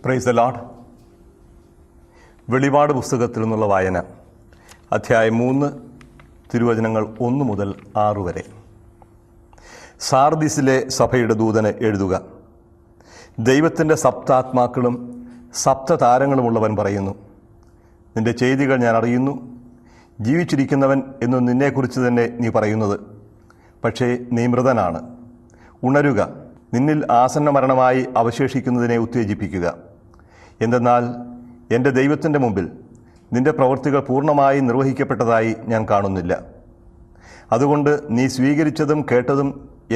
Praise the Lord. വെളിപാട് പുസ്തകത്തിൽ നിന്നുള്ള വായന, അധ്യായം 3, തിരുവചനങ്ങൾ 1 മുതൽ 6 വരെ. സാർദിസിലെ സഭയുടെ ദൂതന് എഴുതുക. ദൈവത്തിൻ്റെ സപ്താത്മാക്കളും സപ്തതാരങ്ങളുമുള്ളവൻ പറയുന്നു, നിന്റെ ചെയ്തികൾ ഞാൻ അറിയുന്നു. ജീവിച്ചിരിക്കുന്നവൻ എന്നു നിന്നെക്കുറിച്ച് തന്നെ നീ പറയുന്നത്, പക്ഷേ നീ മൃതനാണ്. ഉണരുക, നിന്നിൽ ആസന്ന മരണമായി അവശേഷിക്കുന്നതിനെ ഉത്തേജിപ്പിക്കുക. എന്തെന്നാൽ എൻ്റെ ദൈവത്തിൻ്റെ മുമ്പിൽ നിന്റെ പ്രവൃത്തികൾ പൂർണ്ണമായി നിർവഹിക്കപ്പെട്ടതായി ഞാൻ കാണുന്നില്ല. അതുകൊണ്ട് നീ സ്വീകരിച്ചതും കേട്ടതും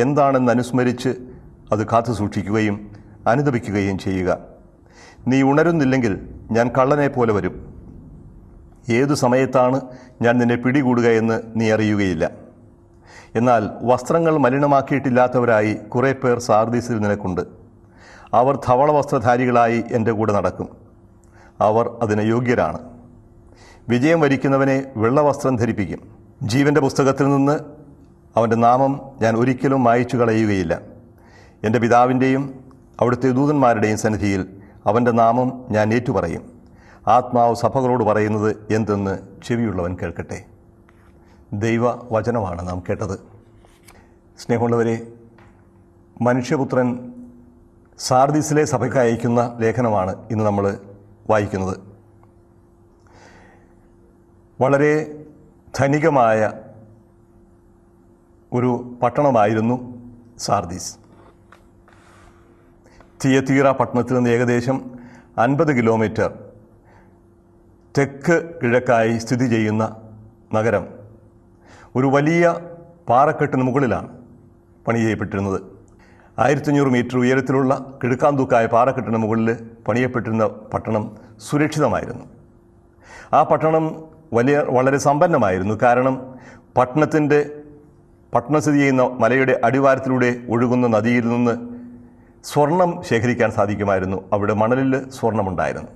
എന്താണെന്ന് അനുസ്മരിച്ച് അത് കാത്തു സൂക്ഷിക്കുകയും അനുദപിക്കുകയും ചെയ്യുക. നീ ഉണരുന്നില്ലെങ്കിൽ ഞാൻ കള്ളനെ പോലെ വരും. ഏതു സമയത്താണ് ഞാൻ നിന്നെ പിടികൂടുക എന്ന് നീ അറിയുകയില്ല. എന്നാൽ വസ്ത്രങ്ങൾ മലിനമാക്കിയിട്ടില്ലാത്തവരായി കുറേ പേർ സാർദീസിൽ നിനക്കുണ്ട്. അവർ ധവള വസ്ത്രധാരികളായി എൻ്റെ കൂടെ നടക്കും. അവർ അതിന് യോഗ്യരാണ്. വിജയം വരിക്കുന്നവനെ വെള്ളവസ്ത്രം ധരിപ്പിക്കും. ജീവൻ്റെ പുസ്തകത്തിൽ നിന്ന് അവൻ്റെ നാമം ഞാൻ ഒരിക്കലും മായ്ച്ചു കളയുകയില്ല. എൻ്റെ പിതാവിൻ്റെയും അവിടുത്തെ ദൂതന്മാരുടെയും സന്നിധിയിൽ അവൻ്റെ നാമം ഞാൻ ഏറ്റുപറയും. ആത്മാവ് സഭകളോട് പറയുന്നത് എന്തെന്ന് ചെവിയുള്ളവൻ കേൾക്കട്ടെ. ദൈവ വചനമാണ് നാം കേട്ടത്. സ്നേഹമുള്ളവരെ, മനുഷ്യപുത്രൻ സാർദീസിലെ സഭയ്ക്ക് അയക്കുന്ന ലേഖനമാണ് ഇന്ന് നമ്മൾ വായിക്കുന്നത്. വളരെ ധനികമായ ഒരു പട്ടണമായിരുന്നു സാർദീസ്. തിയത്തീറ പട്ടണത്തിൽ നിന്ന് ഏകദേശം 50 കിലോമീറ്റർ തെക്ക് കിഴക്കായി സ്ഥിതി ചെയ്യുന്ന നഗരം ഒരു വലിയ പാറക്കെട്ടിന് മുകളിലാണ് പണി ചെയ്യപ്പെട്ടിരുന്നത്. 1500 മീറ്റർ ഉയരത്തിലുള്ള കിടുക്കാന്തൂക്കായ പാറക്കെട്ടിന് മുകളിൽ പണിയപ്പെട്ടിരുന്ന പട്ടണം സുരക്ഷിതമായിരുന്നു. ആ പട്ടണം വളരെ സമ്പന്നമായിരുന്നു. കാരണം പട്ടണം സ്ഥിതി ചെയ്യുന്ന മലയുടെ അടിവാരത്തിലൂടെ ഒഴുകുന്ന നദിയിൽ നിന്ന് സ്വർണം ശേഖരിക്കാൻ സാധിക്കുമായിരുന്നു. അവിടെ മണലിൽ സ്വർണമുണ്ടായിരുന്നു.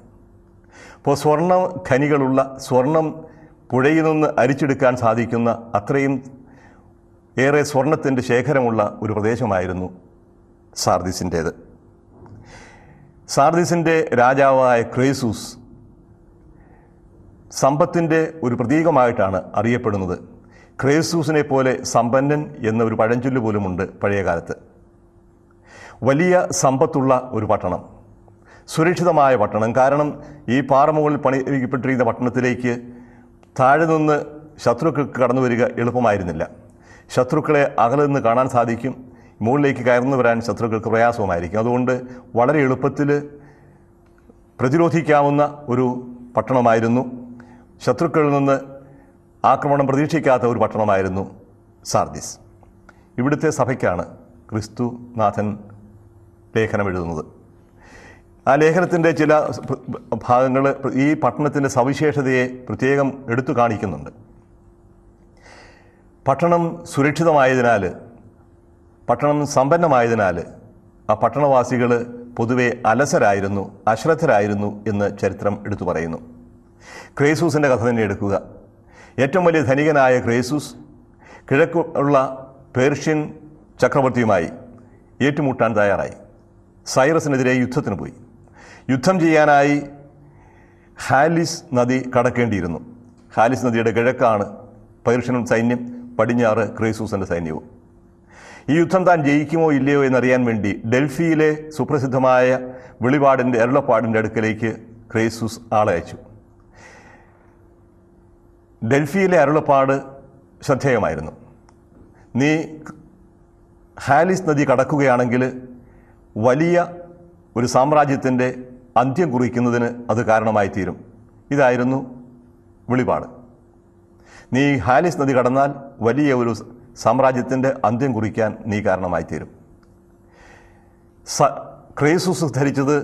അപ്പോൾ സ്വർണ്ണ ഖനികളുള്ള, സ്വർണം പുഴയിൽ നിന്ന് അരിച്ചെടുക്കാൻ സാധിക്കുന്ന അത്രയും ഏറെ സ്വർണത്തിൻ്റെ ശേഖരമുള്ള ഒരു പ്രദേശമായിരുന്നു സാർദീസിൻ്റേത്. സാർദീസിൻ്റെ രാജാവായ ക്രേസൂസ് സമ്പത്തിൻ്റെ ഒരു പ്രതീകമായിട്ടാണ് അറിയപ്പെടുന്നത്. ക്രേസൂസിനെ പോലെ സമ്പന്നൻ എന്നൊരു പഴഞ്ചൊല്ല് പോലുമുണ്ട് പഴയ കാലത്ത്. വലിയ സമ്പത്തുള്ള ഒരു പട്ടണം, സുരക്ഷിതമായ പട്ടണം. കാരണം ഈ പാറമുകളിൽ പണിയിക്കപ്പെട്ടിരിക്കുന്ന പട്ടണത്തിലേക്ക് താഴെ നിന്ന് ശത്രുക്കൾക്ക് കടന്നു വരിക എളുപ്പമായിരുന്നില്ല. ശത്രുക്കളെ അകലെ നിന്ന് കാണാൻ സാധിക്കും. മുകളിലേക്ക് കയർന്നു വരാൻ ശത്രുക്കൾക്ക് പ്രയാസവുമായിരിക്കും. അതുകൊണ്ട് വളരെ എളുപ്പത്തിൽ പ്രതിരോധിക്കാവുന്ന ഒരു പട്ടണമായിരുന്നു. ശത്രുക്കളിൽ നിന്ന് ആക്രമണം പ്രതീക്ഷിക്കാത്ത ഒരു പട്ടണമായിരുന്നു സാർദീസ്. ഇവിടുത്തെ സഭയ്ക്കാണ് ക്രിസ്തുനാഥൻ ലേഖനം എഴുതുന്നത്. ആ ലേഖനത്തിൻ്റെ ചില ഭാഗങ്ങൾ ഈ പട്ടണത്തിൻ്റെ സവിശേഷതയെ പ്രത്യേകം എടുത്തു കാണിക്കുന്നുണ്ട്. പട്ടണം സുരക്ഷിതമായതിനാൽ, പട്ടണം സമ്പന്നമായതിനാൽ ആ പട്ടണവാസികൾ പൊതുവെ അലസരായിരുന്നു, അശ്രദ്ധരായിരുന്നു എന്ന് ചരിത്രം എടുത്തു പറയുന്നു. ക്രേസൂസിൻ്റെ കഥ തന്നെ എടുക്കുക. ഏറ്റവും വലിയ ധനികനായ ക്രേസൂസ് കിഴക്കുള്ള പേർഷ്യൻ ചക്രവർത്തിയുമായി ഏറ്റുമുട്ടാൻ തയ്യാറായി. സൈറസിനെതിരെ യുദ്ധത്തിന് പോയി. യുദ്ധം ചെയ്യാനായി ഹാലിസ് നദി കടക്കേണ്ടിയിരുന്നു. ഹാലിസ് നദിയുടെ കിഴക്കാണ് പേർഷ്യൻ സൈന്യം, പടിഞ്ഞാറ് ക്രേസൂസിൻ്റെ സൈന്യവും. ഈ യുദ്ധം താൻ ജയിക്കുമോ ഇല്ലയോ എന്നറിയാൻ വേണ്ടി ഡൽഹിയിലെ സുപ്രസിദ്ധമായ വെളിപാടിൻ്റെ അരുളപ്പാടിൻ്റെ അടുക്കലേക്ക് ക്രേസൂസ് ആളെ അയച്ചു. ഡൽഹിയിലെ അരുളപ്പാട് ശ്രദ്ധേയമായിരുന്നു. നീ ഹാലിസ് നദി കടക്കുകയാണെങ്കിൽ വലിയ ഒരു സാമ്രാജ്യത്തിൻ്റെ അന്ത്യം കുറിക്കുന്നതിന് അത് കാരണമായി തീരും. ഇതായിരുന്നു വെളിപാട്. നീ ഹാലിസ് നദി കടന്നാൽ വലിയ ഒരു സാമ്രാജ്യത്തിൻ്റെ അന്ത്യം കുറിക്കാൻ നീ കാരണമായി തീരും. ക്രേസൂസ് ധരിച്ചത്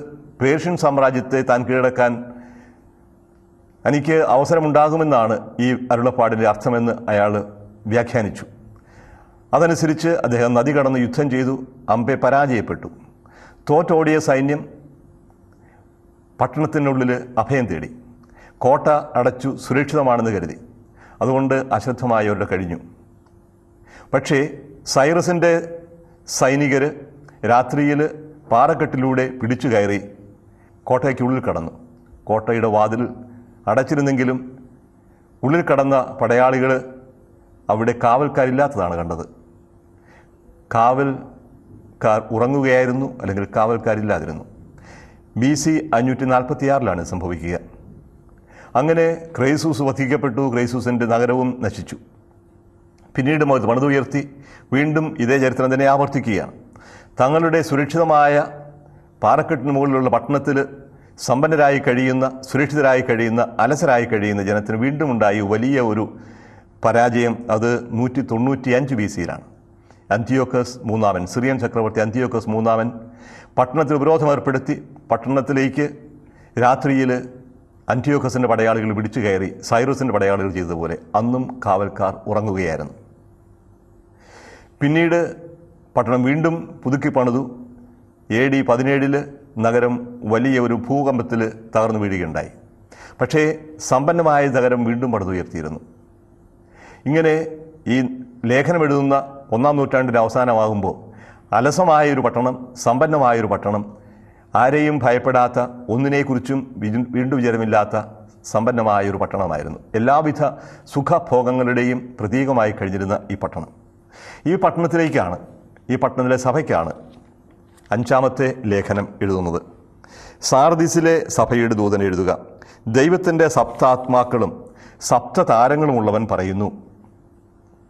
പേർഷ്യൻ സാമ്രാജ്യത്തെ താൻ കീഴടക്കാൻ എനിക്ക് അവസരമുണ്ടാകുമെന്നാണ് ഈ അരുളപ്പാടിൻ്റെ അർത്ഥമെന്ന് അയാൾ വ്യാഖ്യാനിച്ചു. അതനുസരിച്ച് അദ്ദേഹം നദി കടന്ന് യുദ്ധം ചെയ്തു. അമ്പെ പരാജയപ്പെട്ടു. തോറ്റോടിയ സൈന്യം പട്ടണത്തിനുള്ളിൽ അഭയം തേടി. കോട്ട അടച്ചു, സുരക്ഷിതമാണെന്ന് കരുതി. അതുകൊണ്ട് അശ്രദ്ധമായവരുടെ കഴിഞ്ഞു. പക്ഷേ സൈറസിൻ്റെ സൈനികർ രാത്രിയിൽ പാറക്കെട്ടിലൂടെ പിടിച്ചു കയറി കോട്ടയ്ക്കുള്ളിൽ കടന്നു. കോട്ടയുടെ വാതിൽ അടച്ചിരുന്നെങ്കിലും ഉള്ളിൽ കടന്ന പടയാളികൾ അവിടെ കാവൽക്കാരില്ലാത്തതാണ് കണ്ടത്. കാവൽക്കാർ ഉറങ്ങുകയായിരുന്നു, അല്ലെങ്കിൽ കാവൽക്കാരില്ലാതിരുന്നു. BC 546 സംഭവിക്കുക. അങ്ങനെ ക്രേസൂസ് വധിക്കപ്പെട്ടു. ക്രേസൂസിൻ്റെ നഗരവും നശിച്ചു. പിന്നീട് പണിതുയർത്തി വീണ്ടും ഇതേ ചരിത്രം തന്നെ ആവർത്തിക്കുകയാണ്. തങ്ങളുടെ സുരക്ഷിതമായ പാറക്കെട്ടിന് മുകളിലുള്ള പട്ടണത്തിൽ സമ്പന്നരായി കഴിയുന്ന, സുരക്ഷിതരായി കഴിയുന്ന, അലസരായി കഴിയുന്ന ജനത്തിന് വീണ്ടും ഉണ്ടായി വലിയ ഒരു പരാജയം. അത് 195 BC അന്തിയോക്കസ് മൂന്നാമൻ, സിറിയൻ ചക്രവർത്തി അന്തിയോക്കസ് മൂന്നാമൻ പട്ടണത്തിൽ ഉപരോധം ഏർപ്പെടുത്തി. പട്ടണത്തിലേക്ക് രാത്രിയിൽ അന്തിയോക്കസിൻ്റെ പടയാളികൾ പിടിച്ചു കയറി സൈറസിൻ്റെ പടയാളികൾ ചെയ്തതുപോലെ അന്നും കാവൽക്കാർ ഉറങ്ങുകയായിരുന്നു. പിന്നീട് പട്ടണം വീണ്ടും പുതുക്കി പണിതു. AD 17 നഗരം വലിയ ഒരു ഭൂകമ്പത്തിൽ തകർന്നു വീഴുകയുണ്ടായി. പക്ഷേ സമ്പന്നമായ നഗരം വീണ്ടും പണിതുയർത്തിയിരുന്നു. ഇങ്ങനെ ഈ ലേഖനം എഴുതുന്ന 1-ാം നൂറ്റാണ്ടിൻ്റെ അവസാനമാകുമ്പോൾ അലസമായൊരു പട്ടണം, സമ്പന്നമായൊരു പട്ടണം, ആരെയും ഭയപ്പെടാത്ത, ഒന്നിനെക്കുറിച്ചും വീണ്ടും വിചാരമില്ലാത്ത സമ്പന്നമായൊരു പട്ടണമായിരുന്നു. എല്ലാവിധ സുഖഭോഗങ്ങളുടെയും പ്രതീകമായി കഴിഞ്ഞിരുന്ന ഈ പട്ടണം. ഈ പട്ടണത്തിലേക്കാണ്, ഈ പട്ടണത്തിലെ സഭയ്ക്കാണ് 5-ാമത്തെ ലേഖനം എഴുതുന്നത്. സാർദിസിലെ സഭയുടെ ദൂതൻ എഴുതുക: ദൈവത്തിൻ്റെ സപ്താത്മാക്കളും സപ്തതാരങ്ങളും ഉള്ളവൻ പറയുന്നു.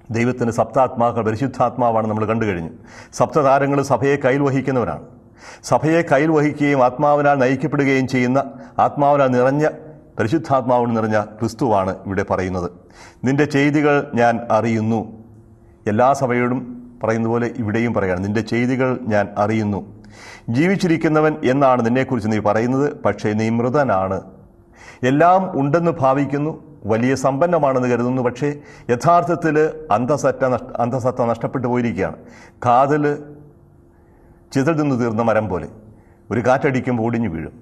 ദൈവത്തിന് സപ്താത്മാക്കൾ, പരിശുദ്ധാത്മാവാണ് നമ്മൾ കണ്ടു കഴിഞ്ഞു. സപ്തതാരങ്ങൾ സഭയെ കയ്യിൽ വഹിക്കുന്നവരാണ്. സഭയെ കയ്യിൽ വഹിക്കുകയും ആത്മാവിനാൽ നയിക്കപ്പെടുകയും ചെയ്യുന്ന, ആത്മാവിനാൽ നിറഞ്ഞ, പരിശുദ്ധാത്മാവിൽ നിറഞ്ഞ ക്രിസ്തുവാണ് ഇവിടെ പറയുന്നത്. നിന്റെ ചെയ്തികൾ ഞാൻ അറിയുന്നു. എല്ലാ സഭയോടും പറയുന്ന പോലെ ഇവിടെയും പറയുകയാണ്, നിന്റെ ചെയ്തികൾ ഞാൻ അറിയുന്നു. ജീവിച്ചിരിക്കുന്നവൻ എന്നാണ് നിന്നെക്കുറിച്ച് നീ പറയുന്നത്, പക്ഷേ നീ മൃതനാണ്. എല്ലാം ഉണ്ടെന്ന് ഭാവിക്കുന്നു, വലിയ സമ്പന്നമാണെന്ന് കരുതുന്നു, പക്ഷേ യഥാർത്ഥത്തിൽ അന്തസത്ത നഷ്ടപ്പെട്ടു പോയിരിക്കുകയാണ്. കാതിൽ ചിതൽ നിന്ന് തീർന്ന മരം പോലെ ഒരു കാറ്റടിക്കുമ്പോൾ ഒടിഞ്ഞു വീഴും.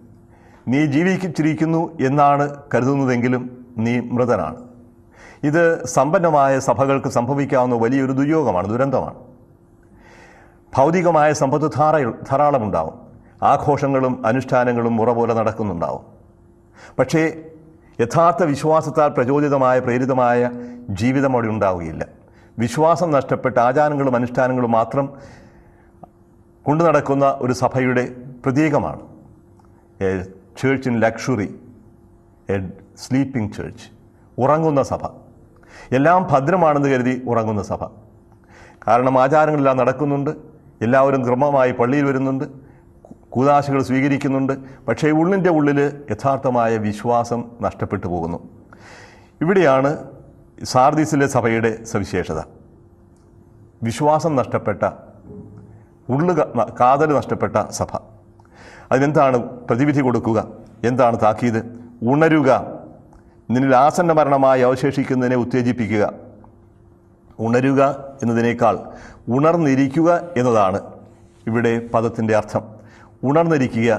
നീ ജീവിച്ചിരിക്കുന്നു എന്നാണ് കരുതുന്നതെങ്കിലും നീ മൃതനാണ്. ഇത് സമ്പന്നമായ സഭകൾക്ക് സംഭവിക്കാവുന്ന വലിയൊരു ദുര്യോഗമാണ്, ദുരന്തമാണ്. ഭൗതികമായ സമ്പത്ത് ധാരാളമുണ്ടാവും. ആഘോഷങ്ങളും അനുഷ്ഠാനങ്ങളും മുറ പോലെ നടക്കുന്നുണ്ടാവും. പക്ഷേ യഥാർത്ഥ വിശ്വാസത്താൽ പ്രേരിതമായ ജീവിതം അവിടെ ഉണ്ടാവുകയില്ല. വിശ്വാസം നഷ്ടപ്പെട്ട ആചാരങ്ങളും അനുഷ്ഠാനങ്ങളും മാത്രം കൊണ്ടു നടക്കുന്ന ഒരു സഭയുടെ പ്രതീകമാണ് A church in luxury, A sleeping church. ഉറങ്ങുന്ന സഭ, എല്ലാം ഭദ്രമാണെന്ന് കരുതി ഉറങ്ങുന്ന സഭ. കാരണം ആചാരങ്ങളെല്ലാം നടക്കുന്നുണ്ട്, എല്ലാവരും ക്രമമായി പള്ളിയിൽ വരുന്നുണ്ട്, കൂദാശകൾ സ്വീകരിക്കുന്നുണ്ട്, പക്ഷേ ഉള്ളിൻ്റെ ഉള്ളിൽ യഥാർത്ഥമായ വിശ്വാസം നഷ്ടപ്പെട്ടു പോകുന്നു. ഇവിടെയാണ് സാർദീസിലെ സഭയുടെ സവിശേഷത. വിശ്വാസം നഷ്ടപ്പെട്ട, കാതൽ നഷ്ടപ്പെട്ട സഭ. അതിനെന്താണ് പ്രതിവിധി കൊടുക്കുക? എന്താണ് താക്കീത്? ഉണരുക, നിന്നിൽ ആസന്ന മരണമായി അവശേഷിക്കുന്നതിനെ ഉത്തേജിപ്പിക്കുക. ഉണരുക എന്നതിനേക്കാൾ ഉണർന്നിരിക്കുക എന്നതാണ് ഇവിടെ പദത്തിൻ്റെ അർത്ഥം. ഉണർന്നിരിക്കുക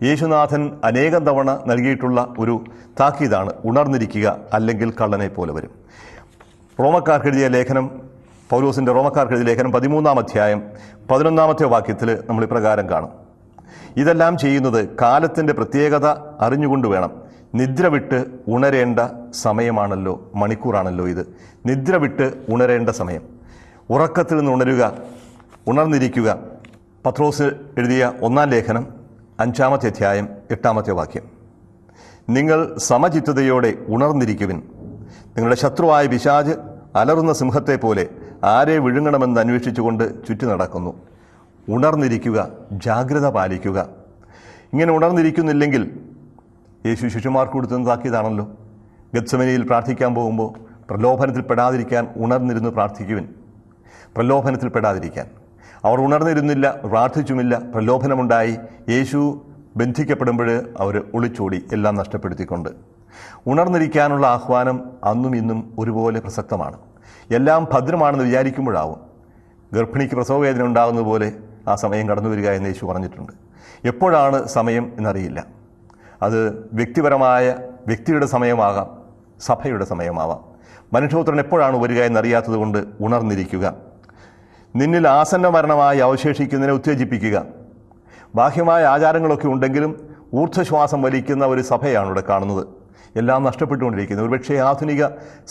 യേശുനാഥൻ അനേകം തവണ നൽകിയിട്ടുള്ള ഒരു താക്കീതാണ്. ഉണർന്നിരിക്കുക, അല്ലെങ്കിൽ കള്ളനെ പോലെ വരും. റോമക്കാർക്കെഴുതിയ ലേഖനം, പൗലോസിൻ്റെ റോമക്കാർക്കെഴുതിയ ലേഖനം 13-ാം അധ്യായം 11-ാമത്തെ വാക്യത്തിൽ നമ്മൾ ഇപ്രകാരം കാണും: ഇതെല്ലാം ചെയ്യുന്നത് കാലത്തിൻ്റെ പ്രത്യേകത അറിഞ്ഞുകൊണ്ട് വേണം. നിദ്ര വിട്ട് ഉണരേണ്ട സമയമാണല്ലോ, മണിക്കൂറാണല്ലോ ഇത്. നിദ്ര വിട്ട് ഉണരേണ്ട സമയം. ഉറക്കത്തിൽ നിന്ന് ഉണരുക, ഉണർന്നിരിക്കുക. പത്രോസ് എഴുതിയ 1-ാം ലേഖനം 5-ാമത്തെ അധ്യായം 8-ാമത്തെ വാക്യം: നിങ്ങൾ സമചിത്തതയോടെ ഉണർന്നിരിക്കുവിൻ. നിങ്ങളുടെ ശത്രുവായ പിശാച് അലറുന്ന സിംഹത്തെ പോലെ ആരെ വിഴുങ്ങണമെന്ന് അന്വേഷിച്ചുകൊണ്ട് ചുറ്റി നടക്കുന്നു. ഉണർന്നിരിക്കുക, ജാഗ്രത പാലിക്കുക. ഇങ്ങനെ ഉണർന്നിരിക്കുന്നില്ലെങ്കിൽ യേശു ശിഷ്യന്മാർക്ക് കൊടുത്തുന്ന താക്കീതാണല്ലോ. ഗത്സമനിയിൽ പ്രാർത്ഥിക്കാൻ പോകുമ്പോൾ പ്രലോഭനത്തിൽ പെടാതിരിക്കാൻ ഉണർന്നിരുന്ന് പ്രാർത്ഥിക്കുവിൻ. പ്രലോഭനത്തിൽ പെടാതിരിക്കാൻ. അവർ ഉണർന്നിരുന്നില്ല, പ്രാർത്ഥിച്ചുമില്ല. പ്രലോഭനമുണ്ടായി. യേശു ബന്ധിക്കപ്പെടുമ്പോൾ അവർ ഒളിച്ചോടി, എല്ലാം നഷ്ടപ്പെടുത്തിക്കൊണ്ട്. ഉണർന്നിരിക്കാനുള്ള ആഹ്വാനം അന്നും ഇന്നും ഒരുപോലെ പ്രസക്തമാണ്. എല്ലാം ഭദ്രമാണെന്ന് വിചാരിക്കുമ്പോഴാവും ഗർഭിണിക്ക് പ്രസവവേദന ഉണ്ടാകുന്നത് പോലെ ആ സമയം കടന്നു വരിക എന്ന് യേശു പറഞ്ഞിട്ടുണ്ട്. എപ്പോഴാണ് സമയം എന്നറിയില്ല. അത് വ്യക്തിയുടെ സമയമാകാം, സഭയുടെ സമയമാവാം. മനുഷ്യപുത്രൻ എപ്പോഴാണ് വരിക എന്നറിയാത്തത് കൊണ്ട് ഉണർന്നിരിക്കുക. നിന്നിൽ ആസന്ന മരണമായി അവശേഷിക്കുന്നതിനെ ഉത്തേജിപ്പിക്കുക. ബാഹ്യമായ ആചാരങ്ങളൊക്കെ ഉണ്ടെങ്കിലും ഊർജ്ജശ്വാസം വലിക്കുന്ന ഒരു സഭയാണ് ഇവിടെ കാണുന്നത്. എല്ലാം നഷ്ടപ്പെട്ടുകൊണ്ടിരിക്കുന്നത്. ഒരുപക്ഷേ ആധുനിക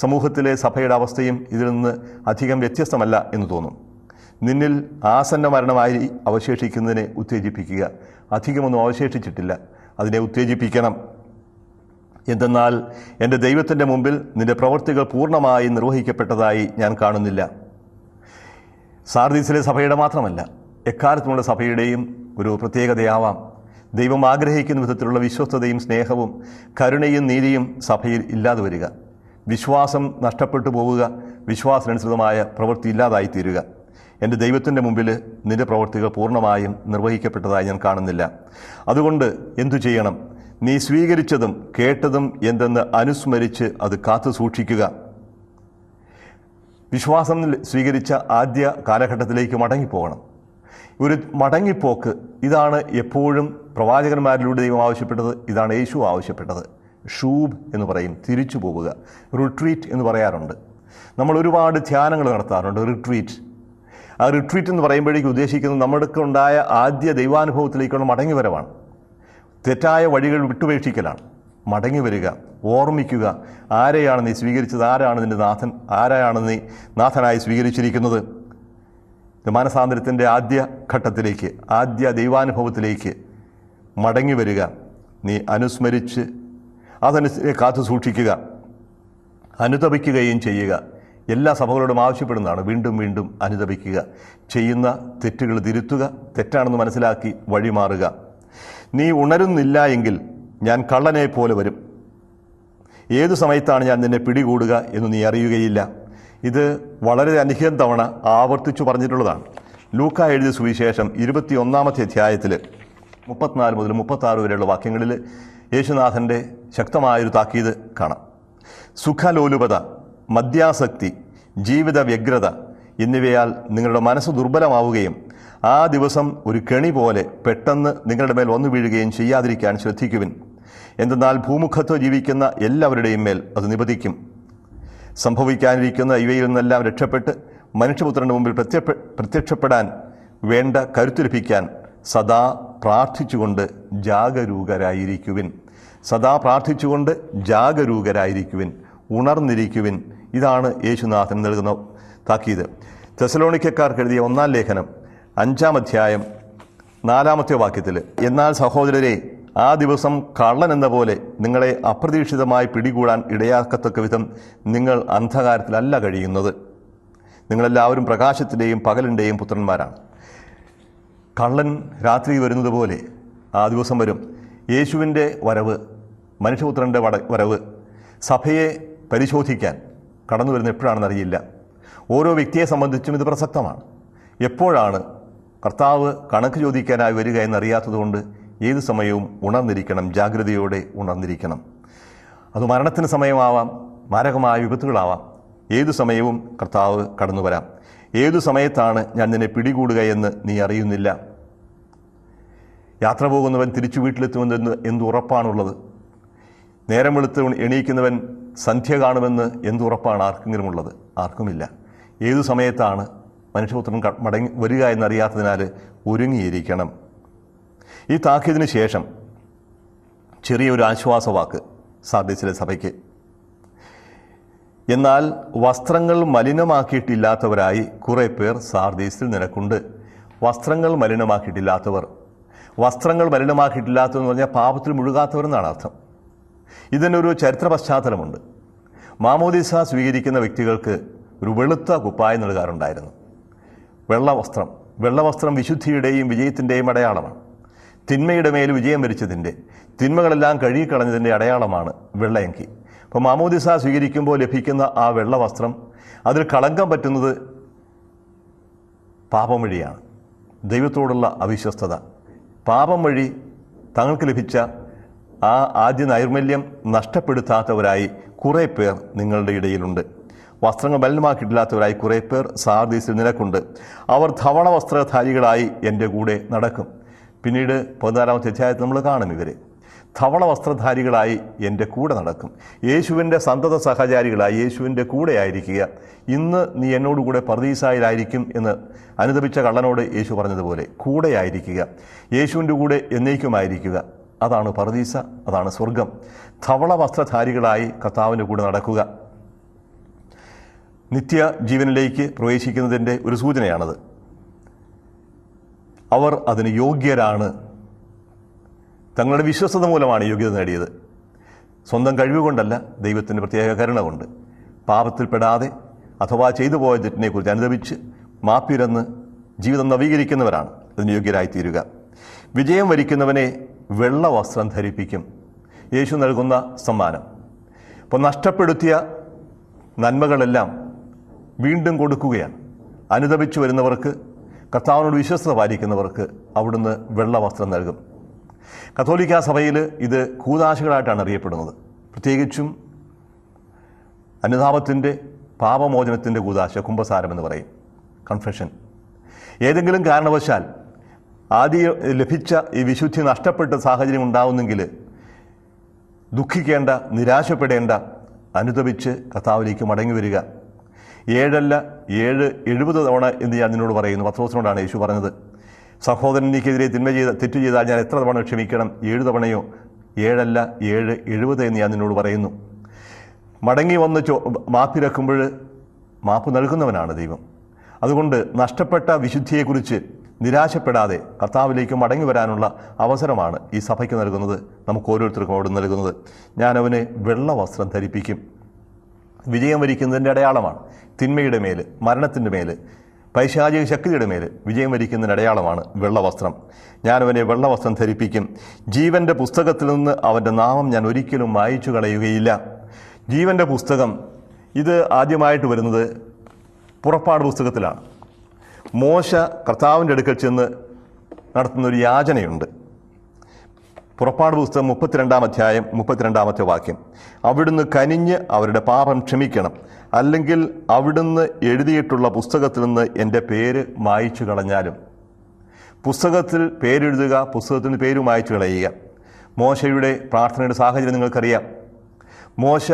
സമൂഹത്തിലെ സഭയുടെ അവസ്ഥയും ഇതിൽ നിന്ന് അധികം വ്യത്യസ്തമല്ല എന്ന് തോന്നും. നിന്നിൽ ആസന്ന മരണമായി അവശേഷിക്കുന്നതിനെ ഉത്തേജിപ്പിക്കുക. അധികമൊന്നും അവശേഷിച്ചിട്ടില്ല, അതിനെ ഉത്തേജിപ്പിക്കണം. എന്തെന്നാൽ എൻ്റെ ദൈവത്തിൻ്റെ മുമ്പിൽ നിൻ്റെ പ്രവൃത്തികൾ പൂർണ്ണമായി നിർവഹിക്കപ്പെട്ടതായി ഞാൻ കാണുന്നില്ല. സാർദീസിലെ സഭയുടെ മാത്രമല്ല, എക്കാലത്തുമുള്ള സഭയുടെയും ഒരു പ്രത്യേകതയാവാം ദൈവം ആഗ്രഹിക്കുന്ന വിധത്തിലുള്ള വിശ്വസ്തതയും സ്നേഹവും കരുണയും നീതിയും സഭയിൽ ഇല്ലാതെ വരിക. വിശ്വാസം നഷ്ടപ്പെട്ടു പോവുക, വിശ്വാസാനുസൃതമായ പ്രവൃത്തി ഇല്ലാതായിത്തീരുക. എൻ്റെ ദൈവത്തിൻ്റെ മുമ്പിൽ നിൻ്റെ പ്രവൃത്തികൾ പൂർണ്ണമായും നിർവഹിക്കപ്പെട്ടതായി ഞാൻ കാണുന്നില്ല. അതുകൊണ്ട് എന്തു ചെയ്യണം? നീ സ്വീകരിച്ചതും കേട്ടതും എന്തെന്ന് അനുസ്മരിച്ച് അത് കാത്തു സൂക്ഷിക്കുക. വിശ്വാസം സ്വീകരിച്ച ആദ്യ കാലഘട്ടത്തിലേക്ക് മടങ്ങിപ്പോകണം. ഒരു മടങ്ങിപ്പോക്ക്, ഇതാണ് എപ്പോഴും പ്രവാചകന്മാരിലൂടെ ദൈവം ആവശ്യപ്പെട്ടത്, ഇതാണ് യേശു ആവശ്യപ്പെട്ടത്. ഷൂബ് എന്ന് പറയും, തിരിച്ചു പോവുക. റിട്രീറ്റ് എന്ന് പറയാറുണ്ട്. നമ്മൾ ഒരുപാട് ധ്യാനങ്ങൾ നടത്താറുണ്ട്. റിട്രീറ്റ്, ആ റിട്രീറ്റ് എന്ന് പറയുമ്പോഴേക്കും ഉദ്ദേശിക്കുന്നത് നമ്മൾക്ക് ഉണ്ടായ ആദ്യ ദൈവാനുഭവത്തിലേക്കുള്ള മടങ്ങിവരവാണ്. തെറ്റായ വഴികൾ വിട്ടുപേക്ഷിക്കലാണ്. മടങ്ങി വരിക, ഓർമ്മിക്കുക, ആരെയാണ് നീ സ്വീകരിച്ചത്, ആരാണ് നിൻ്റെ നാഥൻ, ആരെയാണ് നീ നാഥനായി സ്വീകരിച്ചിരിക്കുന്നത്. മാനസാന്തരത്തിൻ്റെ ആദ്യ ഘട്ടത്തിലേക്ക്, ആദ്യ ദൈവാനുഭവത്തിലേക്ക് മടങ്ങി വരിക. നീ അനുസ്മരിച്ച് അതനുസരിച്ച് കാത്തു സൂക്ഷിക്കുക, അനുതപിക്കുകയും ചെയ്യുക. എല്ലാ സഭകളോടും ആവശ്യപ്പെടുന്നതാണ് വീണ്ടും വീണ്ടും അനുതപിക്കുക. ചെയ്യുന്ന തെറ്റുകൾ തിരുത്തുക, തെറ്റാണെന്ന് മനസ്സിലാക്കി വഴിമാറുക. നീ ഉണരുന്നില്ല എങ്കിൽ ഞാൻ കള്ളനെ പോലെ വരും. ഏതു സമയത്താണ് ഞാൻ നിന്നെ പിടികൂടുക എന്ന് നീ അറിയുകയില്ല. ഇത് വളരെ അനേകം തവണ ആവർത്തിച്ചു പറഞ്ഞിട്ടുള്ളതാണ്. ലൂക്ക എഴുതിയ സുവിശേഷം 21-ാമത്തെ അധ്യായത്തിൽ 34 മുതൽ 36 വരെയുള്ള വാക്യങ്ങളിൽ യേശുനാഥൻ്റെ ശക്തമായൊരു താക്കീത് കാണാം. സുഖലോലുപത, മദ്യാസക്തി, ജീവിത വ്യഗ്രത എന്നിവയാൽ നിങ്ങളുടെ മനസ്സ് ദുർബലമാവുകയും ആ ദിവസം ഒരു കെണി പോലെ പെട്ടെന്ന് നിങ്ങളുടെ മേൽ വന്നു വീഴുകയും ചെയ്യാതിരിക്കാൻ ശ്രദ്ധിക്കുവിൻ. എന്തെന്നാൽ ഭൂമുഖത്ത് ജീവിക്കുന്ന എല്ലാവരുടെയും മേൽ അത് നിപതിക്കും. സംഭവിക്കാനിരിക്കുന്ന ഇവയിൽ നിന്നെല്ലാം രക്ഷപ്പെട്ട് മനുഷ്യപുത്രൻ്റെ മുമ്പിൽ പ്രത്യക്ഷപ്പെടാൻ വേണ്ട കരുത്ത് ലഭിക്കാൻ സദാ പ്രാർത്ഥിച്ചുകൊണ്ട് ജാഗരൂകരായിരിക്കുവിൻ. സദാ പ്രാർത്ഥിച്ചുകൊണ്ട് ജാഗരൂകരായിരിക്കുവിൻ, ഉണർന്നിരിക്കുവിൻ. ഇതാണ് യേശുനാഥൻ നൽകുന്ന താക്കീത്. തെസലോണിക്കക്കാർക്ക് എഴുതിയ 1-ാം ലേഖനം 5-ാം അധ്യായം 4-ാമത്തെ വാക്യത്തിൽ, എന്നാൽ സഹോദരരെ, ആ ദിവസം കള്ളൻ എന്ന പോലെ നിങ്ങളെ അപ്രതീക്ഷിതമായി പിടികൂടാൻ ഇടയാക്കത്തക്ക വിധം നിങ്ങൾ അന്ധകാരത്തിലല്ല കഴിയുന്നത്. നിങ്ങളെല്ലാവരും പ്രകാശത്തിൻ്റെയും പകലിൻ്റെയും പുത്രന്മാരാണ്. കള്ളൻ രാത്രി വരുന്നത് പോലെ ആ ദിവസം വരും. യേശുവിൻ്റെ വരവ്, മനുഷ്യപുത്രൻ്റെ വരവ് സഭയെ പരിശോധിക്കാൻ കടന്നു വരുന്ന എപ്പോഴാണെന്നറിയില്ല. ഓരോ വ്യക്തിയെ സംബന്ധിച്ചും ഇത് പ്രസക്തമാണ്. എപ്പോഴാണ് കർത്താവ് കണക്ക് ചോദിക്കാനായി വരിക എന്നറിയാത്തതുകൊണ്ട് ഏത് സമയവും ഉണർന്നിരിക്കണം, ജാഗ്രതയോടെ ഉണർന്നിരിക്കണം. അത് മരണത്തിന് സമയമാവാം, മാരകമായ വിപത്തുകളാവാം. ഏതു സമയവും കർത്താവ് കടന്നു വരാം. ഏതു സമയത്താണ് ഞാൻ നിന്നെ പിടികൂടുക എന്ന് നീ അറിയുന്നില്ല. യാത്ര പോകുന്നവൻ തിരിച്ചു വീട്ടിലെത്തുമെന്ന് എന്ത് ഉറപ്പാണുള്ളത്? നേരം വെളുത്ത് എണീക്കുന്നവൻ സന്ധ്യ കാണുമെന്ന് എന്ത് ഉറപ്പാണ് ആർക്കെങ്കിലും ഉള്ളത്? ആർക്കുമില്ല. ഏതു സമയത്താണ് മനുഷ്യപുത്രൻ മടങ്ങി വരിക എന്നറിയാത്തതിനാൽ ഒരുങ്ങിയിരിക്കണം. ഈ താക്കീതിന് ശേഷം ചെറിയൊരു ആശ്വാസവാക്ക് സാർദീസിലെ സഭയ്ക്ക്. എന്നാൽ വസ്ത്രങ്ങൾ മലിനമാക്കിയിട്ടില്ലാത്തവരായി കുറേ പേർ സാർദീസിൽ നിനക്കുണ്ട്. വസ്ത്രങ്ങൾ മലിനമാക്കിയിട്ടില്ലാത്തവർ, വസ്ത്രങ്ങൾ മലിനമാക്കിയിട്ടില്ലാത്തതെന്ന് പറഞ്ഞാൽ പാപത്തിൽ മുഴുകാത്തവർ എന്നാണ് അർത്ഥം. ഇതിനൊരു ചരിത്ര പശ്ചാത്തലമുണ്ട്. മാമോദീസ സ്വീകരിക്കുന്ന വ്യക്തികൾക്ക് ഒരു വെളുത്ത കുപ്പായം നൽകാറുണ്ടായിരുന്നു. വെള്ളവസ്ത്രം വിശുദ്ധിയുടെയും വിജയത്തിൻ്റെയും അടയാളമാണ്. തിന്മയുടെ മേൽ വിജയം വരിച്ചതിൻ്റെ, തിന്മകളെല്ലാം കഴുകിക്കളഞ്ഞതിൻ്റെ അടയാളമാണ് വെള്ളയങ്കി. അപ്പോൾ മാമോദീസ സ്വീകരിക്കുമ്പോൾ ലഭിക്കുന്ന ആ വെള്ളവസ്ത്രം, അതിൽ കളങ്കം പറ്റുന്നത് പാപം വഴിയാണ്. ദൈവത്തോടുള്ള അവിശ്വസ്തത, പാപം വഴി തങ്ങൾക്ക് ലഭിച്ച ആ ആദ്യ നൈർമല്യം നഷ്ടപ്പെടുത്താത്തവരായി കുറേ പേർ നിങ്ങളുടെ ഇടയിലുണ്ട്. വസ്ത്രങ്ങൾ മലിനമാക്കിയിട്ടില്ലാത്തവരായി കുറേ പേർ സാർദീസിൽ നിനക്കുണ്ട്. അവർ ധവള വസ്ത്രധാരികളായി എൻ്റെ കൂടെ നടക്കും. പിന്നീട് 14-ാമത്തെ അധ്യായത്തിൽ നമ്മൾ കാണും ഇവരെ ധവള വസ്ത്രധാരികളായി എൻ്റെ കൂടെ നടക്കും. യേശുവിൻ്റെ സന്തത സഹചാരികളായി യേശുവിൻ്റെ കൂടെ ആയിരിക്കുക. ഇന്ന് നീ എന്നോടുകൂടെ പർദീസായിലായിരിക്കും എന്ന് അനുതപിച്ച കള്ളനോട് യേശു പറഞ്ഞതുപോലെ കൂടെ ആയിരിക്കുക. യേശുവിൻ്റെ കൂടെ എന്നേക്കുമായിരിക്കുക. അതാണ് പറുദീസ, അതാണ് സ്വർഗം. ധവള വസ്ത്രധാരികളായി കർത്താവിൻ്റെ കൂടെ നടക്കുക നിത്യ ജീവനിലേക്ക് പ്രവേശിക്കുന്നതിൻ്റെ ഒരു സൂചനയാണത്. അവർ അതിന് യോഗ്യരാണ്. തങ്ങളുടെ വിശ്വസ്തത മൂലമാണ് യോഗ്യത നേടിയത്. സ്വന്തം കഴിവുകൊണ്ടല്ല, ദൈവത്തിൻ്റെ പ്രത്യേക കരുണ കൊണ്ട്. പാപത്തിൽപ്പെടാതെ അഥവാ ചെയ്തു പോയ തെറ്റിനെക്കുറിച്ച് അനുദപിച്ച് മാപ്പിരന്ന് ജീവിതം നവീകരിക്കുന്നവരാണ് അതിന് യോഗ്യരായിത്തീരുക. വിജയം വരിക്കുന്നവനെ വെള്ള വസ്ത്രം ധരിപ്പിക്കും, യേശു നൽകുന്ന സമ്മാനം. അപ്പോൾ നഷ്ടപ്പെടുത്തിയ നന്മകളെല്ലാം വീണ്ടും കൊടുക്കുകയാണ്. അനുദപിച്ചു വരുന്നവർക്ക്, കർത്താവിനോട് വിശ്വസ്തത പാലിക്കുന്നവർക്ക് അവിടുന്ന് വെള്ള വസ്ത്രം നൽകും. കത്തോലിക്കാ സഭയിൽ ഇത് കൂദാശകളായിട്ടാണ് അറിയപ്പെടുന്നത്. പ്രത്യേകിച്ചും അനുതാപത്തിൻ്റെ, പാപമോചനത്തിൻ്റെ കൂദാശ, കുംഭസാരം എന്ന് പറയും, കൺഫെഷൻ. ഏതെങ്കിലും കാരണവശാൽ ആദ്യം ലഭിച്ച ഈ വിശുദ്ധി നഷ്ടപ്പെട്ട സാഹചര്യം ഉണ്ടാവുന്നെങ്കിൽ ദുഃഖിക്കേണ്ട, നിരാശപ്പെടേണ്ട, അനുദപിച്ച് കർത്താവിലേക്ക് മടങ്ങി വരിക. 7 അല്ല 7 70 തവണ എന്ന് ഞാൻ നിന്നോട് പറയുന്നു. പത്രോസിനോടാണ് യേശു പറഞ്ഞത്. സഹോദരൻ എനിക്കെതിരെ തെറ്റു ചെയ്താൽ ഞാൻ എത്ര തവണ ക്ഷമിക്കണം? 7 തവണയോ? 7 അല്ല 7 70 എന്ന് ഞാൻ നിന്നോട് പറയുന്നു. മടങ്ങി വന്ന് മാപ്പിരക്കുമ്പോൾ മാപ്പ് നൽകുന്നവനാണ് ദൈവം. അതുകൊണ്ട് നഷ്ടപ്പെട്ട വിശുദ്ധിയെക്കുറിച്ച് നിരാശപ്പെടാതെ കർത്താവിലേക്ക് മടങ്ങി വരാനുള്ള അവസരമാണ് ഈ സഭയ്ക്ക് നൽകുന്നത്, നമുക്ക് ഓരോരുത്തർക്കും അവിടെ നൽകുന്നത്. ഞാനവനെ വെള്ള വസ്ത്രം ധരിപ്പിക്കും. വിജയം വരിക്കുന്നതിൻ്റെ അടയാളമാണ്. തിന്മയുടെ മേൽ, മരണത്തിൻ്റെ മേൽ, പൈശാചിക ശക്തിയുടെ മേൽ വിജയം വരിക്കുന്നതിന് അടയാളമാണ് വെള്ളവസ്ത്രം. ഞാനവനെ വെള്ളവസ്ത്രം ധരിപ്പിക്കും. ജീവൻ്റെ പുസ്തകത്തിൽ നിന്ന് അവൻ്റെ നാമം ഞാൻ ഒരിക്കലും മായിച്ചു കളയുകയില്ല. ജീവൻ്റെ പുസ്തകം ഇത് ആദ്യമായിട്ട് വരുന്നത് പുറപ്പാട് പുസ്തകത്തിലാണ്. മോശ കർത്താവിൻ്റെ അടുക്കൽ ചെന്ന് നടത്തുന്നൊരു യാചനയുണ്ട്. പുറപ്പാട് പുസ്തകം 32-ാം അധ്യായം 32-ാമത്തെ വാക്യം. അവിടുന്ന് കനിഞ്ഞ് അവരുടെ പാപം ക്ഷമിക്കണം, അല്ലെങ്കിൽ അവിടുന്ന് എഴുതിയിട്ടുള്ള പുസ്തകത്തിൽ നിന്ന് എൻ്റെ പേര് മായിച്ചു കളഞ്ഞാലും. പുസ്തകത്തിൽ പേരെഴുതുക, പുസ്തകത്തിൽ നിന്ന് പേര് മായിച്ചു കളയുക. മോശയുടെ പ്രാർത്ഥനയുടെ സാഹചര്യം നിങ്ങൾക്കറിയാം. മോശ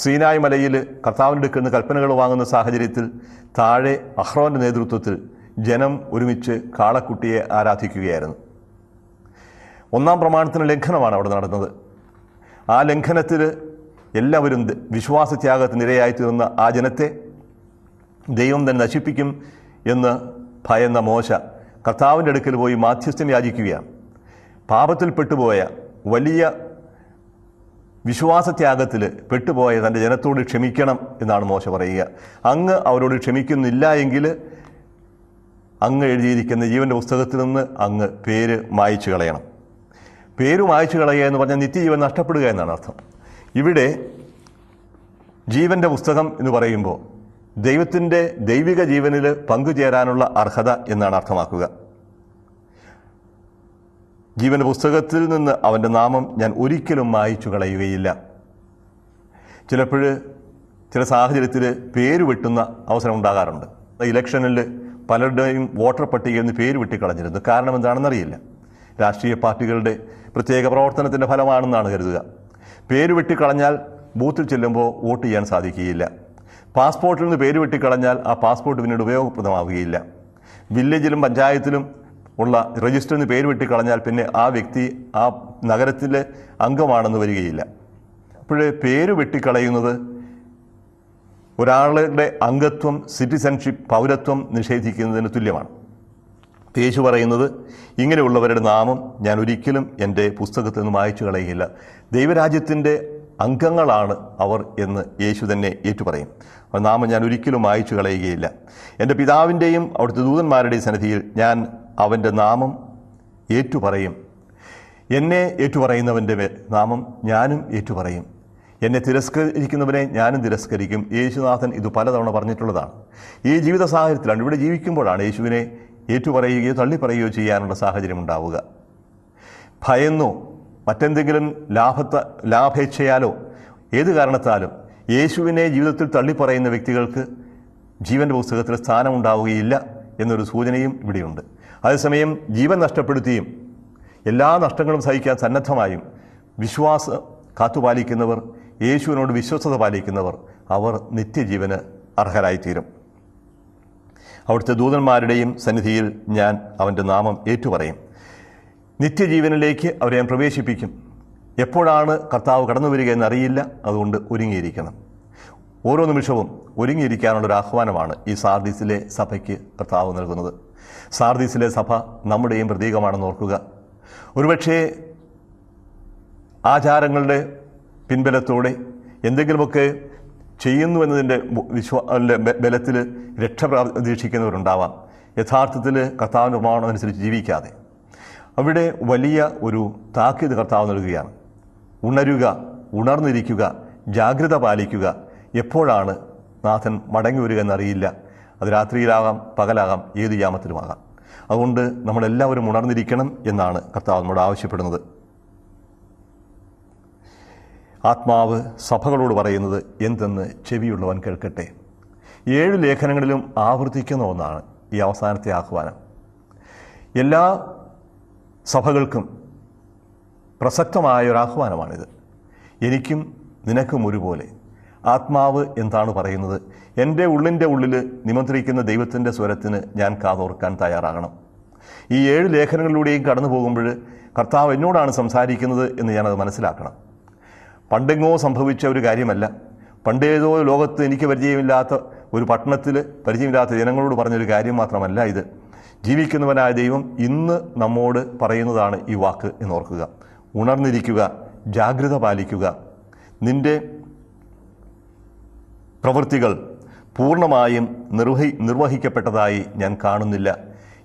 സീനായ് മലയിൽ കർത്താവിൻ്റെ അടുക്കൽ നിന്ന് കൽപ്പനകൾ വാങ്ങുന്ന സാഹചര്യത്തിൽ താഴെ അഹ്റോൻ്റെ നേതൃത്വത്തിൽ ജനം ഒരുമിച്ച് കാളക്കുട്ടിയെ ആരാധിക്കുകയായിരുന്നു. 1-ാം പ്രമാണത്തിന് ലംഘനമാണ് അവിടെ നടന്നത്. ആ ലംഘനത്തിൽ എല്ലാവരും വിശ്വാസത്യാഗത്തിന് ഇരയായിത്തീർന്ന ആ ജനത്തെ ദൈവം തന്നെ നശിപ്പിക്കും എന്ന് ഭയന്ന മോശ കർത്താവിൻ്റെ അടുക്കൽ പോയി മാധ്യസ്ഥ്യം യാചിക്കുകയാണ്. പാപത്തിൽ പെട്ടുപോയ, വലിയ വിശ്വാസത്യാഗത്തിൽ പെട്ടുപോയ തൻ്റെ ജനത്തോട് ക്ഷമിക്കണം എന്നാണ് മോശ പറയുക. അങ്ങ് അവരോട് ക്ഷമിക്കുന്നില്ല എങ്കിൽ അങ്ങ് എഴുതിയിരിക്കുന്ന ജീവൻ്റെ പുസ്തകത്തിൽ നിന്ന് അങ്ങ് പേര് മായിച്ചു കളയണം. പേര് മായിച്ചു കളയുക എന്ന് പറഞ്ഞാൽ നിത്യജീവൻ നഷ്ടപ്പെടുക എന്നാണ് അർത്ഥം. ഇവിടെ ജീവൻ്റെ പുസ്തകം എന്ന് പറയുമ്പോൾ ദൈവത്തിൻ്റെ ദൈവിക ജീവനിൽ പങ്കുചേരാനുള്ള അർഹത എന്നാണ് അർത്ഥമാക്കുക. ജീവൻ്റെ പുസ്തകത്തിൽ നിന്ന് അവൻ്റെ നാമം ഞാൻ ഒരിക്കലും മായിച്ചു കളയുകയില്ല. ചിലപ്പോൾ ചില സാഹചര്യത്തിൽ പേര് വെട്ടുന്ന അവസരം ഉണ്ടാകാറുണ്ട്. ഇലക്ഷനിൽ പലരുടെയും വോട്ടർ പട്ടികയിൽ നിന്ന് പേര് വെട്ടിക്കളഞ്ഞിരുന്നു. കാരണം എന്താണെന്നറിയില്ല. രാഷ്ട്രീയ പാർട്ടികളുടെ പ്രത്യേക പ്രവർത്തനത്തിൻ്റെ ഫലമാണെന്നാണ് കരുതുക. പേര് വെട്ടിക്കളഞ്ഞാൽ ബൂത്തിൽ ചെല്ലുമ്പോൾ വോട്ട് ചെയ്യാൻ സാധിക്കുകയില്ല. പാസ്പോർട്ടിൽ നിന്ന് പേര് വെട്ടിക്കളഞ്ഞാൽ ആ പാസ്പോർട്ട് പിന്നീട് ഉപയോഗപ്രദമാവുകയില്ല. വില്ലേജിലും പഞ്ചായത്തിലും ഉള്ള രജിസ്റ്ററിൽ നിന്ന് പേര് വെട്ടിക്കളഞ്ഞാൽ പിന്നെ ആ വ്യക്തി ആ നഗരത്തിലെ അംഗമാണെന്ന് വരികയില്ല. അപ്പോഴേ പേര് വെട്ടിക്കളയുന്നത് ഒരാളുടെ അംഗത്വം, സിറ്റിസൺഷിപ്പ്, പൗരത്വം നിഷേധിക്കുന്നതിന് തുല്യമാണ്. യേശു പറയുന്നത് ഇങ്ങനെയുള്ളവരുടെ നാമം ഞാൻ ഒരിക്കലും എൻ്റെ പുസ്തകത്തിൽ നിന്ന് മായ്ച്ചു കളയുകയില്ല. ദൈവരാജ്യത്തിൻ്റെ അംഗങ്ങളാണ് അവർ എന്ന് യേശു തന്നെ ഏറ്റുപറയും. ആ നാമം ഞാൻ ഒരിക്കലും മായ്ച്ചു കളയുകയില്ല. എൻ്റെ പിതാവിൻ്റെയും അവിടുത്തെ ദൂതന്മാരുടെയും സന്നിധിയിൽ ഞാൻ അവൻ്റെ നാമം ഏറ്റുപറയും. എന്നെ ഏറ്റുപറയുന്നവൻ്റെ നാമം ഞാനും ഏറ്റുപറയും. എന്നെ തിരസ്കരിക്കുന്നവനെ ഞാനും തിരസ്കരിക്കും. യേശുനാഥൻ ഇത് പലതവണ പറഞ്ഞിട്ടുള്ളതാണ്. ഈ ജീവിത സാഹചര്യത്തിലാണ്, ഇവിടെ ജീവിക്കുമ്പോഴാണ് യേശുവിനെ ഏറ്റുപറയുകയോ തള്ളിപ്പറയുകയോ ചെയ്യാനുള്ള സാഹചര്യം ഉണ്ടാവുക. ഭയന്നോ മറ്റെന്തെങ്കിലും ലാഭേച്ഛയാലോ ഏത് കാരണത്താലും യേശുവിനെ ജീവിതത്തിൽ തള്ളിപ്പറയുന്ന വ്യക്തികൾക്ക് ജീവൻ്റെ പുസ്തകത്തിൽ സ്ഥാനമുണ്ടാവുകയില്ല എന്നൊരു സൂചനയും ഇവിടെയുണ്ട്. അതേസമയം ജീവൻ നഷ്ടപ്പെടുത്തിയും എല്ലാ നഷ്ടങ്ങളും സഹിക്കാൻ സന്നദ്ധമായും വിശ്വാസം കാത്തുപാലിക്കുന്നവർ, യേശുവിനോട് വിശ്വസ്തത പാലിക്കുന്നവർ, അവർ നിത്യജീവന് അർഹരായിത്തീരും. അവിടുത്തെ ദൂതന്മാരുടെയും സന്നിധിയിൽ ഞാൻ അവൻ്റെ നാമം ഏറ്റുപറയും. നിത്യജീവനിലേക്ക് അവരെ ഞാൻ പ്രവേശിപ്പിക്കും. എപ്പോഴാണ് കർത്താവ് കടന്നു വരിക എന്നറിയില്ല. അതുകൊണ്ട് ഒരുങ്ങിയിരിക്കണം. ഓരോ നിമിഷവും ഒരുങ്ങിയിരിക്കാനുള്ളൊരു ആഹ്വാനമാണ് ഈ സാർദീസിലെ സഭയ്ക്ക് കർത്താവ് നൽകുന്നത്. സാർദീസിലെ സഭ നമ്മുടെയും പ്രതീകമാണെന്ന് ഓർക്കുക. ഒരുപക്ഷേ ആചാരങ്ങളുടെ പിൻബലത്തോടെ എന്തെങ്കിലുമൊക്കെ ചെയ്യുന്നു എന്നതിൻ്റെ ബലത്തിൽ രക്ഷ പ്രതീക്ഷിക്കുന്നവരുണ്ടാവാം. യഥാർത്ഥത്തിൽ കർത്താവിൻ്റെ നിർമ്മാണം അനുസരിച്ച് ജീവിക്കാതെ. അവിടെ വലിയ ഒരു താക്കീത് കർത്താവ് നൽകുകയാണ്. ഉണരുക, ഉണർന്നിരിക്കുക, ജാഗ്രത പാലിക്കുക. എപ്പോഴാണ് നാഥൻ മടങ്ങി വരിക എന്നറിയില്ല. അത് രാത്രിയിലാകാം, പകലാകാം, ഏത് യാമത്തിലുമാകാം. അതുകൊണ്ട് നമ്മളെല്ലാവരും ഉണർന്നിരിക്കണം എന്നാണ് കർത്താവ് നമ്മോട് ആവശ്യപ്പെടുന്നത്. ആത്മാവ് സഭകളോട് പറയുന്നത് എന്തെന്ന് ചെവിയുള്ളവൻ കേൾക്കട്ടെ. 7 ലേഖനങ്ങളിലും ആവർത്തിക്കുന്ന ഒന്നാണ് ഈ അവസാനത്തെ ആഹ്വാനം. എല്ലാ സഭകൾക്കും പ്രസക്തമായ ഒരു ആഹ്വാനമാണിത്. എനിക്കും നിനക്കും ഒരുപോലെ ആത്മാവ് എന്താണ് പറയുന്നത്? എൻ്റെ ഉള്ളിൻ്റെ ഉള്ളിൽ നിമന്ത്രിക്കുന്ന ദൈവത്തിൻ്റെ സ്വരത്തിന് ഞാൻ കാതോർക്കാൻ തയ്യാറാകണം. ഈ 7 ലേഖനങ്ങളിലൂടെയും കടന്നു പോകുമ്പോൾ കർത്താവ് എന്നോടാണ് സംസാരിക്കുന്നത് എന്ന് ഞാനത് മനസ്സിലാക്കണം. പണ്ടെങ്ങോ സംഭവിച്ച ഒരു കാര്യമല്ല. പണ്ടേതോ ലോകത്ത് എനിക്ക് പരിചയമില്ലാത്ത ഒരു പട്ടണത്തിൽ പരിചയമില്ലാത്ത ജനങ്ങളോട് പറഞ്ഞൊരു കാര്യം മാത്രമല്ല ഇത്. ജീവിക്കുന്നവനായ ദൈവം ഇന്ന് നമ്മോട് പറയുന്നതാണ് ഈ വാക്ക് എന്നോർക്കുക. ഉണർന്നിരിക്കുക, ജാഗ്രത പാലിക്കുക. നിൻ്റെ പ്രവൃത്തികൾ പൂർണ്ണമായും നിർവഹിക്കപ്പെട്ടതായി ഞാൻ കാണുന്നില്ല.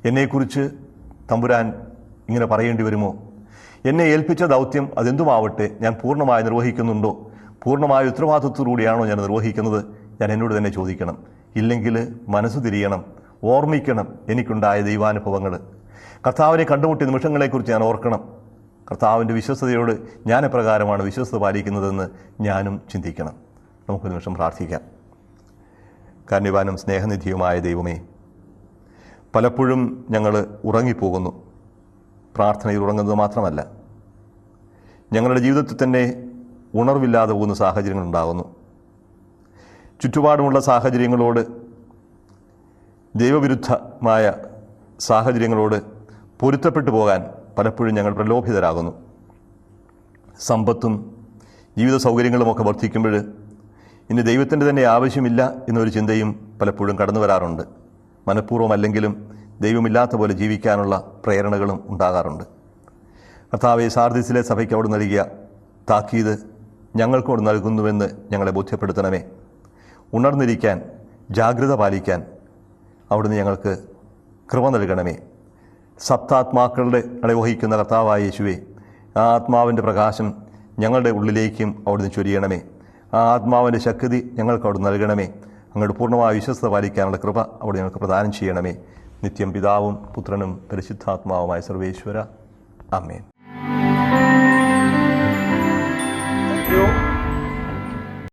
എന്നെക്കുറിച്ച് തമ്പുരാൻ ഇങ്ങനെ പറയേണ്ടി വരുമോ? എന്നെ ഏൽപ്പിച്ച ദൗത്യം അതെന്തുമാവട്ടെ, ഞാൻ പൂർണ്ണമായി നിർവഹിക്കുന്നുണ്ടോ? പൂർണ്ണമായ ഉത്തരവാദിത്വത്തോടുകൂടിയാണോ ഞാൻ നിർവഹിക്കുന്നത്? ഞാൻ എന്നോട് തന്നെ ചോദിക്കണം. ഇല്ലെങ്കിൽ മനസ്സ് തിരിയണം, ഓർമ്മിക്കണം എനിക്കുണ്ടായ ദൈവാനുഭവങ്ങൾ. കർത്താവിനെ കണ്ടുമുട്ടിയ നിമിഷങ്ങളെക്കുറിച്ച് ഞാൻ ഓർക്കണം. കർത്താവിൻ്റെ വിശ്വസ്തയോട് ഞാൻ എപ്രകാരമാണ് വിശ്വസ്ത പാലിക്കുന്നതെന്ന് ഞാനും ചിന്തിക്കണം. നമുക്ക് നിമിഷം പ്രാർത്ഥിക്കാം. കാരുണ്യവാനും സ്നേഹനിധിയുമായ ദൈവമേ, പലപ്പോഴും ഞങ്ങൾ ഉറങ്ങിപ്പോകുന്നു. പ്രാർത്ഥനയിൽ ഉറങ്ങുന്നത് മാത്രമല്ല, ഞങ്ങളുടെ ജീവിതത്തിൽ തന്നെ ഉണർവില്ലാതെ പോകുന്ന സാഹചര്യങ്ങളുണ്ടാകുന്നു. ചുറ്റുപാടുമുള്ള സാഹചര്യങ്ങളോട്, ദൈവവിരുദ്ധമായ സാഹചര്യങ്ങളോട് പൊരുത്തപ്പെട്ടു പോകാൻ പലപ്പോഴും ഞങ്ങൾ പ്രലോഭിതരാകുന്നു. സമ്പത്തും ജീവിത സൗകര്യങ്ങളുമൊക്കെ വർദ്ധിക്കുമ്പോൾ ഇനി ദൈവത്തിൻ്റെ തന്നെ ആവശ്യമില്ല എന്നൊരു ചിന്തയും പലപ്പോഴും കടന്നു വരാറുണ്ട്. മനഃപൂർവ്വമല്ലെങ്കിലും ദൈവമില്ലാത്ത പോലെ ജീവിക്കാനുള്ള പ്രേരണകളും ഉണ്ടാകാറുണ്ട്. കർത്താവേ, സാർദീസിലെ സഭയ്ക്ക് അവിടെ നൽകിയ താക്കീത് ഞങ്ങൾക്കോട് നൽകുന്നുവെന്ന് ഞങ്ങളെ ബോധ്യപ്പെടുത്തണമേ. ഉണർന്നിരിക്കാൻ, ജാഗ്രത പാലിക്കാൻ അവിടുന്ന് ഞങ്ങൾക്ക് കൃപ നൽകണമേ. സപ്താത്മാക്കളുടെ വഹിക്കുന്ന കർത്താവായ യേശുവേ, ആ ആത്മാവിൻ്റെ പ്രകാശം ഞങ്ങളുടെ ഉള്ളിലേക്കും അവിടുന്ന് ചൊരിയണമേ. ആ ആത്മാവിൻ്റെ ശക്തി ഞങ്ങൾക്ക് അവിടുന്ന് നൽകണമേ. അങ്ങോട്ട് പൂർണ്ണമായ വിശ്വസ്ത പാലിക്കാനുള്ള കൃപ അവിടെ ഞങ്ങൾക്ക് പ്രദാനം ചെയ്യണമേ. നിത്യം പിതാവും പുത്രനും പരിശുദ്ധാത്മാവുമായ സർവേശ്വര. ആമേൻ.